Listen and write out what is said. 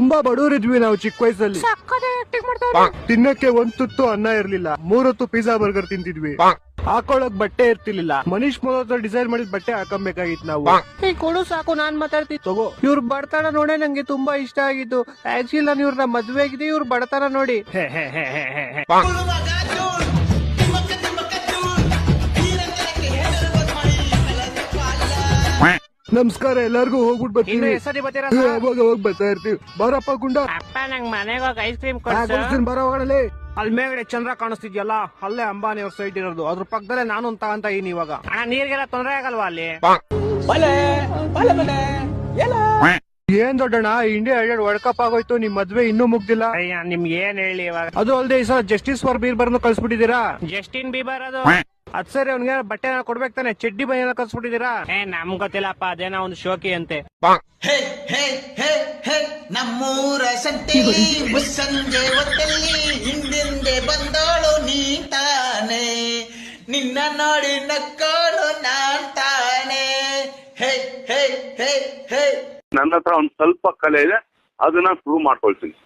ತುಂಬಾ ಬಡವರಿದ್ವಿ ನಾವು ಚಿಕ್ಕ ವಯಸ್ಸಲ್ಲಿ. ತಿನ್ನಕ್ಕೆ ಒಂದ್ ತುತ್ತು ಅನ್ನ ಇರ್ಲಿಲ್ಲ, 3 ಹೊತ್ತು ಪಿಜ್ಜಾ ಬರ್ಗರ್ ತಿಂತಿದ್ವಿ. ಹಾಕೊಳಕ್ ಬಟ್ಟೆ ಇರ್ತಿರ್ಲಿಲ್ಲ, ಮನೀಶ್ ಮಲ್ಹೋತ್ರ ಡಿಸೈನ್ ಮಾಡಿದ ಬಟ್ಟೆ ಹಾಕೊಬೇಕಾಗಿತ್ತು ನಾವು. ಕೊಡು ಸಾಕು, ನಾನ್ ಮಾತಾಡ್ತೀನಿ ತಗೋ. ಇವ್ರ ಬಡತನ ನೋಡೇ ನಂಗೆ ತುಂಬಾ ಇಷ್ಟ ಆಗಿತ್ತು. ಆಕ್ಚುಲಿ ನಾನು ಇವ್ರನ್ನ ಮದ್ವೆ ಆಗಿದೆ, ಇವ್ರ ಬಡತನ ನೋಡಿ. ನಮಸ್ಕಾರ, ಎಲ್ಲಾರ್ಗು ಹೋಗ್ಬಿಟ್ಟು ಬರ್ತೀನಿ. ಅವಾಗ ಹೋಗ್ ಬರ್ತಾ ಇರ್ತೀವಿ. ಬರಪ್ಪ ಗುಂಡ. ಅಪ್ಪ ನಂಗ್ ಮನೆಗೆ ಹೋಗಿ ಐಸ್ ಕ್ರೀಮ್ ಕೊಡ್ತೀನಿ. ಬರೋ ಹೋಗಲೇ. ಅಲ್ಲಿ ಮೇಲ್ಗಡೆ ಚಂದ್ರ ಕಾಣಿಸ್ತಿದ್ಯಲ್ಲ, ಅಲ್ಲೇ ಅಂಬಾನಿ ಅವ್ರ ಸೈಟ್ ಇರೋದು. ಅದ್ರ ಪಕ್ಕದಲ್ಲೇ ನಾನು ಅಂತ ಇದೀನಿ ಇವಾಗ. ಅಣ್ಣ ನೀರ್ಗೆಲ್ಲ ತೊಂದ್ರೆ ಆಗಲ್ವಾ ಅಲ್ಲಿ? ಏನ್ ದೊಡ್ಡಣ್ಣ, ಇಂಡಿಯಾ ವರ್ಲ್ಡ್ ಕಪ್ ಆಗೋಯ್ತು, ನಿಮ್ ಮದ್ವೆ ಇನ್ನೂ ಮುಗ್ದಿಲ್ಲ. ಅಯ್ಯ ನಿಮ್ಗೆ ಏನ್ ಹೇಳಿ ಇವಾಗ. ಅದು ಅಲ್ದೆ ಈ ಸಲ ಜಸ್ಟಿಸ್ ಫಾರ್ ಬೀರ್ಬರ್ನ ಕಳ್ಸ್ಬಿಟ್ಟಿದೀರಾ. ಜಸ್ಟಿನ್ ಬೀಬರ್ ಅದು. ಅದ್ ಸರಿ, ಅವ್ನಿಗೆ ಬಟ್ಟೆ ಕೊಡ್ಬೇಕು ತಾನೆ, ಚಡ್ಡಿ ಬೈನ ಕಳ್ಸ್ಬಿಟ್ಟಿದೀರಾ. ನಮ್ ಗೊತ್ತಿಲ್ಲಪ್ಪ, ಅದೇನೋ ಒಂದು ಶೋಕಿ ಅಂತೆ. ನಮ್ಮೂರ ಸಂತೆಯಲ್ಲಿ ಮುಸ್ಸಂಜೆ ಹೊತ್ತಲ್ಲಿ ಹಿಂದಿಂದೆ ಬಂದೋಳು ನೀ ತಾನೆ, ನಿನ್ನ ನೋಡಿ ನಕ್ಕೋಳು ನಾನ್ ತಾನೆ. ಹೇ ಹೇ ಹೇ ಹೇ ನನ್ನ ಹತ್ರ ಒಂದ್ ಸ್ವಲ್ಪ ಕಲೆ ಇದೆ, ಅದನ್ನ ಪ್ರೂವ್ ಮಾಡ್ಕೊಳ್ತೀನಿ.